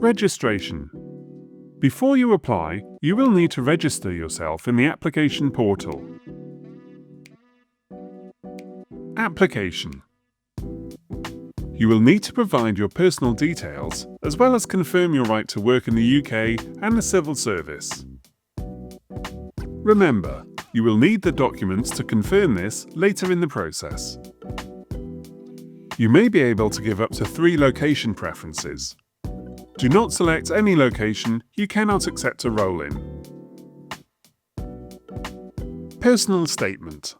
Registration. Before you apply, you will need to register yourself in the application portal. Application. You will need to provide your personal details, as well as confirm your right to work in the UK and the civil service. Remember, you will need the documents to confirm this later in the process. You may be able to give up to 3 location preferences. Do not select any location you cannot accept a role in. Personal statement.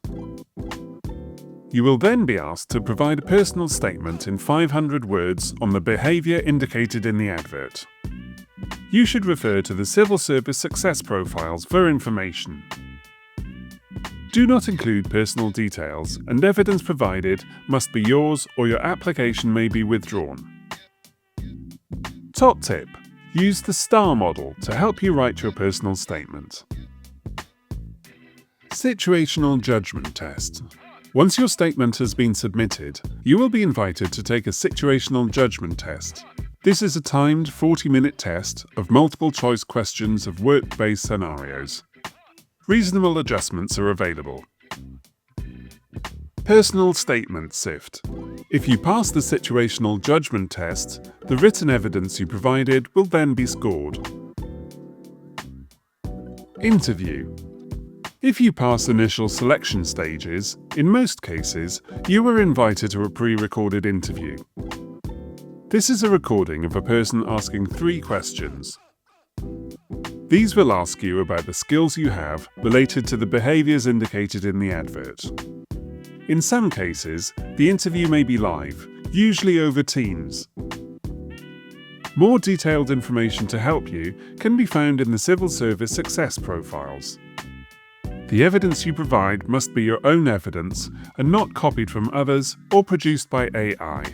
You will then be asked to provide a personal statement in 500 words on the behaviour indicated in the advert. You should refer to the Civil Service Success Profiles for information. Do not include personal details, and evidence provided must be yours or your application may be withdrawn. Top tip: use the STAR model to help you write your personal statement. Situational judgment test. Once your statement has been submitted, you will be invited to take a situational judgment test. This is a timed 40-minute test of multiple choice questions of work-based scenarios. Reasonable adjustments are available. Personal statement sift. If you pass the situational judgment test, the written evidence you provided will then be scored. Interview. If you pass initial selection stages, in most cases, you are invited to a pre-recorded interview. This is a recording of a person asking 3 questions. These will ask you about the skills you have related to the behaviours indicated in the advert. In some cases, the interview may be live, usually over Teams. More detailed information to help you can be found in the Civil Service Success Profiles. The evidence you provide must be your own evidence and not copied from others or produced by AI.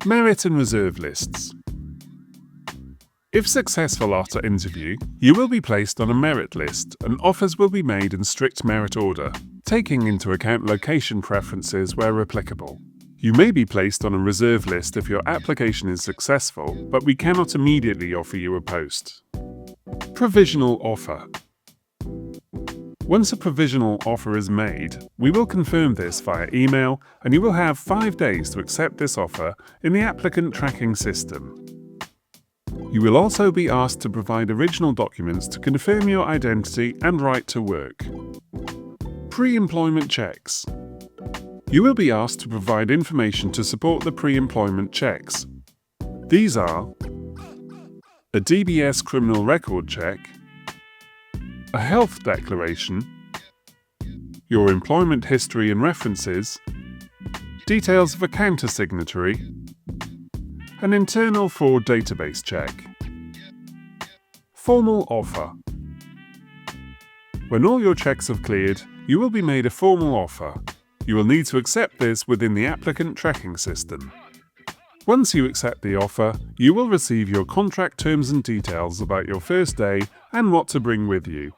Merit and reserve lists. If successful after interview, you will be placed on a merit list and offers will be made in strict merit order, taking into account location preferences where applicable. You may be placed on a reserve list if your application is successful, but we cannot immediately offer you a post. Provisional offer. Once a provisional offer is made, we will confirm this via email and you will have 5 days to accept this offer in the applicant tracking system. You will also be asked to provide original documents to confirm your identity and right to work. Pre-employment checks. You will be asked to provide information to support the pre-employment checks. These are a DBS criminal record check, a health declaration, your employment history and references, details of a counter-signatory, an internal fraud database check. Formal offer. When all your checks have cleared, you will be made a formal offer. You will need to accept this within the applicant tracking system. Once you accept the offer, you will receive your contract terms and details about your first day and what to bring with you.